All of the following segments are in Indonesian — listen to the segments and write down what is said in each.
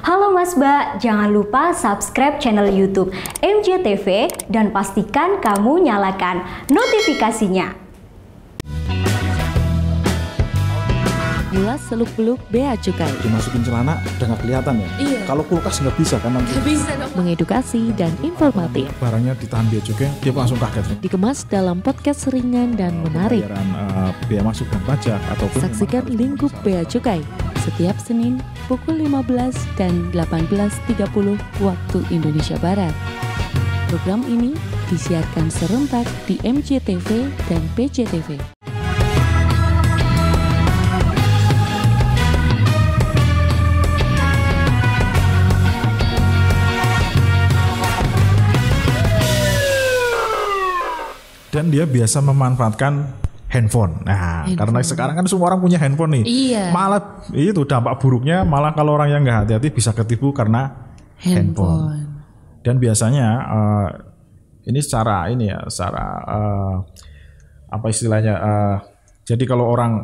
Halo Mas Mbak, jangan lupa subscribe channel YouTube MJTV dan pastikan kamu nyalakan notifikasinya. Gula seluk-beluk bea cukai. Dimasukin celana udah nggak kelihatan ya? Iya. Kalau kulkas nggak bisa kan nanti. Nggak bisa dong. Mengedukasi dan informatif. Barangnya ditahan bea cukai, dia langsung kaget. Dikemas dalam podcast ringan dan menarik. Pembayaran bea masuk dan pajak ataupun Saksikan lingkup bea cukai setiap Senin pukul 15 dan 18.30 waktu Indonesia Barat. Program ini disiarkan serentak di MJTV dan PJTV. Dan dia biasa memanfaatkan handphone. Nah, karena sekarang kan semua orang punya handphone nih. Iya. Malah itu dampak buruknya malah kalau orang yang nggak hati-hati bisa ketipu karena handphone. Dan biasanya ini secara apa istilahnya? Jadi kalau orang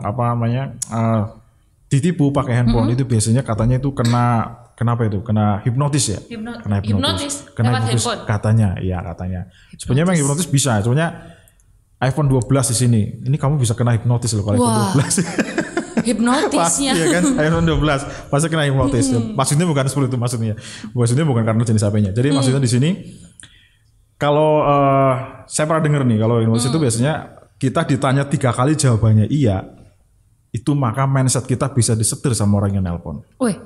ditipu pakai handphone itu biasanya katanya itu kenapa itu? Kena hipnotis ya? Kena hipnotis. Kena hipnotis katanya. Iya, katanya. Sebenarnya memang hipnotis bisa, sebenarnya iPhone 12 di sini. Ini kamu bisa kena hipnotis loh kalau iPhone 12. Hipnotisnya. Iya kan? iPhone 12 pasti kena hipnotis. Maksudnya bukan seperti itu maksudnya. Maksudnya bukan karena jenis HP-nya. Jadi maksudnya di sini kalau saya pernah dengar nih kalau hipnotis itu biasanya kita ditanya 3 kali jawabannya iya. Itu maka mindset kita bisa disetir sama orang yang nelpon. Wih.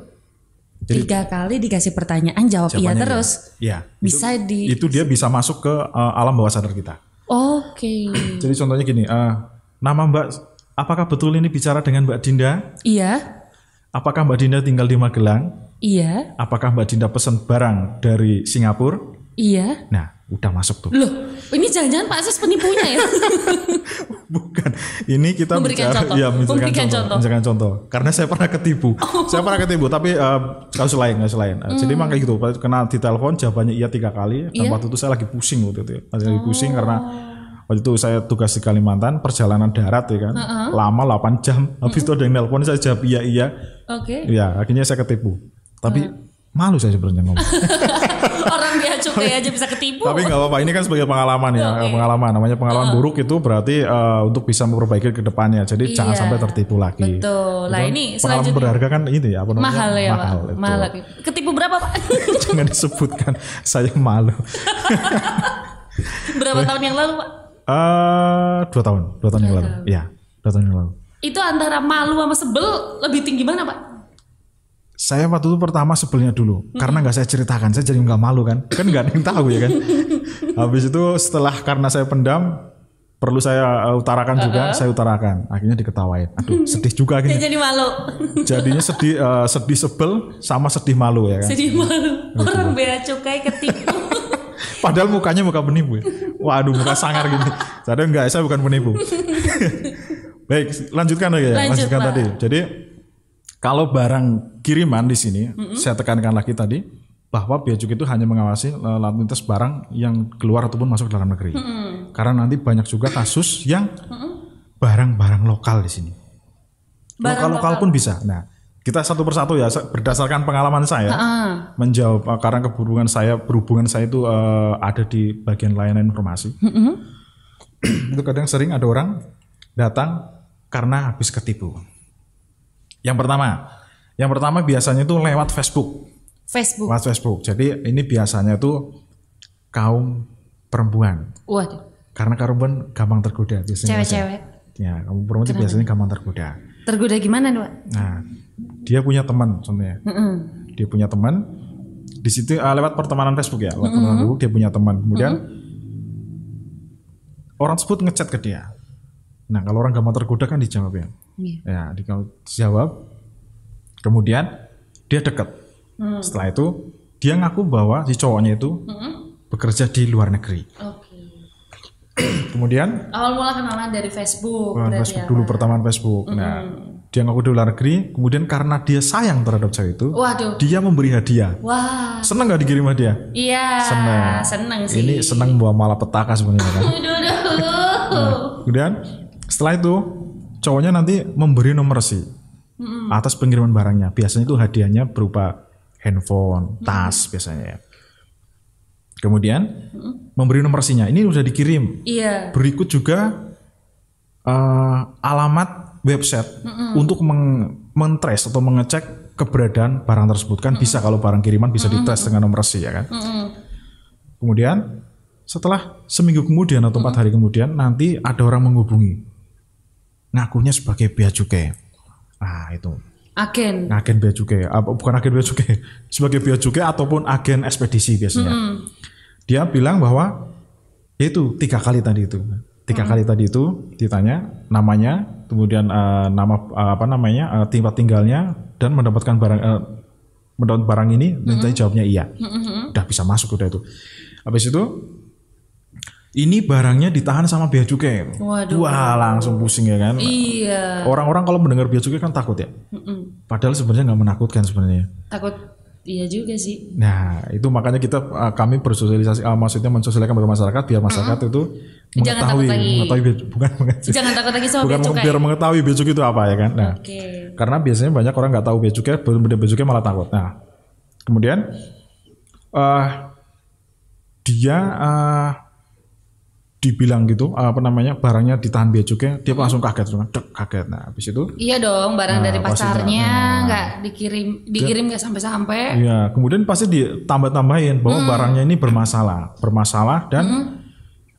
3 kali dikasih pertanyaan jawab iya terus. Iya. Bisa itu dia bisa masuk ke alam bawah sadar kita. Oke. Jadi contohnya gini, nama Mbak, apakah betul ini bicara dengan Mbak Dinda? Iya. Apakah Mbak Dinda tinggal di Magelang? Iya. Apakah Mbak Dinda pesan barang dari Singapura? Iya. Nah, udah masuk tuh. Loh, ini jangan-jangan Pak Sis penipunya ya? Bukan. Ini kita memberikan bicara, contoh. Ya, memberikan contoh. Karena saya pernah ketipu. Saya pernah ketipu, tapi kasus lain. Jadi emang kayak gitu. Kena ditelepon, jawabannya iya 3 kali. Dan waktu itu saya lagi pusing waktu itu. Lagi pusing karena waktu itu saya tugas di Kalimantan, perjalanan darat ya kan. Lama 8 jam. Habis itu ada yang nelpon, saya jawab iya. Oke. Ya, akhirnya saya ketipu. Tapi malu saya sebenarnya ngomong. Orang bea cukai aja bisa ketipu. Tapi nggak apa-apa, ini kan sebagai pengalaman ya, pengalaman. Namanya pengalaman buruk itu berarti untuk bisa memperbaiki ke depannya. Jadi jangan sampai tertipu lagi. Betul. Lah ini pengalaman berharga kan ini ya, apa namanya? Mahal ya, Pak. Mahal. Ketipu berapa, Pak? Jangan disebutkan, saya malu. Berapa tahun yang lalu, Pak? 2 tahun yang lalu. Iya, 2 tahun yang lalu. Itu antara malu sama sebel lebih tinggi mana, Pak? Saya waktu itu pertama sebelnya dulu, karena nggak saya ceritakan, saya jadi nggak malu kan nggak ada yang tahu ya kan. Habis itu setelah karena saya pendam, perlu saya utarakan juga, saya utarakan, akhirnya diketawain. Aduh, sedih juga akhirnya. Jadi malu. Jadinya sedih sebel sama sedih malu ya kan. Sedih malu. Orang bea cukai ketipu. Padahal mukanya muka penipu. Waduh, muka sangar gini. Padahal enggak, saya bukan penipu. Baik, lanjutkan lagi ya. Lanjutkan tadi. Jadi kalau barang kiriman di sini, saya tekankan lagi tadi bahwa bea cukai itu hanya mengawasi lalu lintas barang yang keluar ataupun masuk dalam negeri. Karena nanti banyak juga kasus yang barang-barang lokal di sini. Lokal pun bisa. Nah, kita satu persatu ya berdasarkan pengalaman saya menjawab karena berhubungan saya itu ada di bagian layanan informasi. Itu kadang sering ada orang datang karena habis ketipu. Yang pertama biasanya itu lewat Facebook. Lewat Facebook. Jadi ini biasanya tuh kaum perempuan. Waduh. Karena perempuan gampang tergoda biasanya. Cewek-cewek. Ya, kaum perempuan itu biasanya gampang tergoda. Tergoda gimana, Pak? Nah, dia punya teman contohnya. Dia punya teman. Di situ lewat pertemanan Facebook ya. Lewat pertemanan Facebook dia punya teman. Kemudian orang tersebut ngechat ke dia. Nah, kalau orang gampang tergoda kan dijawab ya. Ya, dijawab. Kemudian dia dekat. Setelah itu dia ngaku bahwa si cowoknya itu bekerja di luar negeri. Kemudian awal mula kenalan dari Facebook. Facebook dulu, pertemanan Facebook. Nah, dia ngaku di luar negeri. Kemudian karena dia sayang terhadap cewek itu, dia memberi hadiah. Wah. Seneng nggak dikirim hadiah? Iya. Seneng sih. Ini seneng bawa malapetaka sebenarnya kan. Kemudian setelah itu cowoknya nanti memberi nomor resi atas pengiriman barangnya. Biasanya itu hadiahnya berupa handphone, tas biasanya ya. Kemudian memberi nomor rekening. Ini udah dikirim. Iya. Berikut juga alamat website untuk men-trace atau mengecek keberadaan barang tersebut kan bisa kalau barang kiriman bisa di-trace dengan nomor resi ya kan. Kemudian setelah seminggu kemudian atau 4 hari kemudian nanti ada orang menghubungi, ngakunya sebagai bea cukai. Nah itu. Agen bea cukai, bukan agen bea cukai, sebagai bea cukai ataupun agen ekspedisi biasanya. Dia bilang bahwa itu 3 kali tadi itu. 3 kali tadi itu ditanya namanya, kemudian tempat tinggalnya dan mendapatkan barang ini, minta jawabnya iya. Udah bisa masuk udah itu. Habis itu ini barangnya ditahan sama bea cukai. Waduh. Wah, langsung pusing ya kan? Iya. Orang-orang kalau mendengar bea cukai kan takut ya. Padahal sebenarnya nggak menakutkan sebenarnya. Takut. Iya juga sih. Nah, itu makanya kami bersosialisasi, maksudnya mensosialisasikan kepada masyarakat biar masyarakat itu mengetahui jangan takut lagi sama bea cukai. Biar mengetahui bea cukai itu apa ya kan. Nah, karena biasanya banyak orang nggak tahu bea cukai, benar-benar bea cukai malah takut. Nah, kemudian dia dibilang gitu barangnya ditahan bea cukai, dia langsung kaget. Nah habis itu iya dong, barang dari pacarnya nggak dikirim nggak sampai. Iya, kemudian pasti ditambah-tambahin bahwa barangnya ini bermasalah dan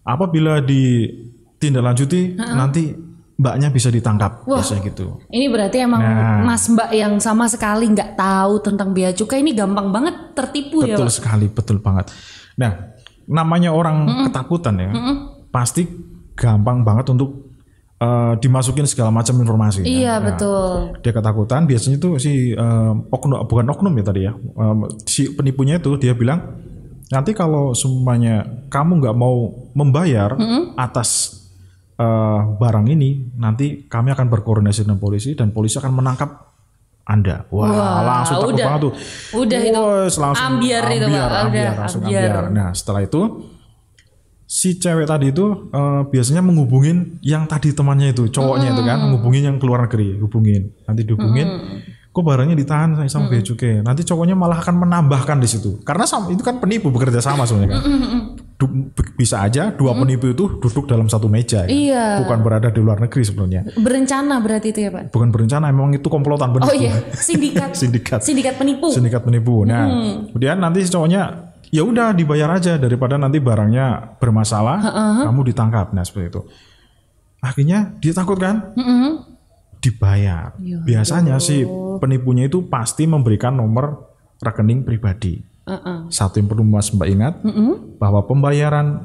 apabila ditindaklanjuti nanti mbaknya bisa ditangkap. Wah, biasanya gitu. Ini berarti emang mas mbak yang sama sekali nggak tahu tentang bea cukai ini gampang banget tertipu. Betul sekali, betul banget. Nah, namanya orang ketakutan ya, pasti gampang banget untuk dimasukin segala macam informasi. Iya, kan? betul. Dia ketakutan, biasanya tuh si bukan oknum ya tadi ya, si penipunya itu dia bilang nanti kalau semuanya kamu nggak mau membayar atas barang ini, nanti kami akan berkoordinasi dengan polisi dan polisi akan menangkap Anda. Wah, langsung takut banget tuh. Udah itu. Ambiar. Nah, setelah itu si cewek tadi itu biasanya menghubungin yang tadi temannya itu, cowoknya itu kan, menghubungin yang keluar negeri, nanti dihubungin. Kok barangnya ditahan sama bea cukai. Nanti cowoknya malah akan menambahkan di situ. Karena itu kan penipu bekerja sama sebenarnya kan. Bisa aja dua penipu itu duduk dalam satu meja ya. Iya. Bukan berada di luar negeri sebenarnya. Berencana berarti itu ya Pak? Bukan berencana, memang itu komplotan penipu. Oh iya, sindikat penipu. Nah, kemudian nanti si cowoknya ya udah dibayar aja daripada nanti barangnya bermasalah, kamu ditangkap. Nah, seperti itu. Akhirnya dia takut kan? Dibayar. Biasanya si penipunya itu pasti memberikan nomor rekening pribadi. Satu yang perlu Mas Mbak ingat, bahwa pembayaran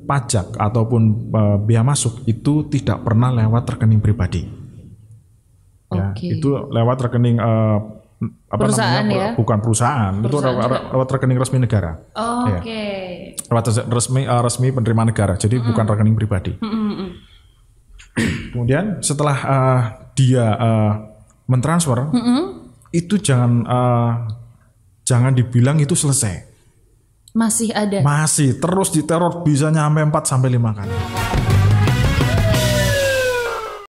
pajak ataupun biaya masuk itu tidak pernah lewat rekening pribadi. Ya, itu lewat rekening perusahaan ya? Bukan perusahaan, itu lewat rekening resmi negara. Lewat resmi penerima negara, jadi bukan rekening pribadi. Kemudian setelah dia mentransfer, itu jangan dibilang itu selesai. Masih ada. Masih terus diteror, bisa nyampe 4 sampai 5 kali.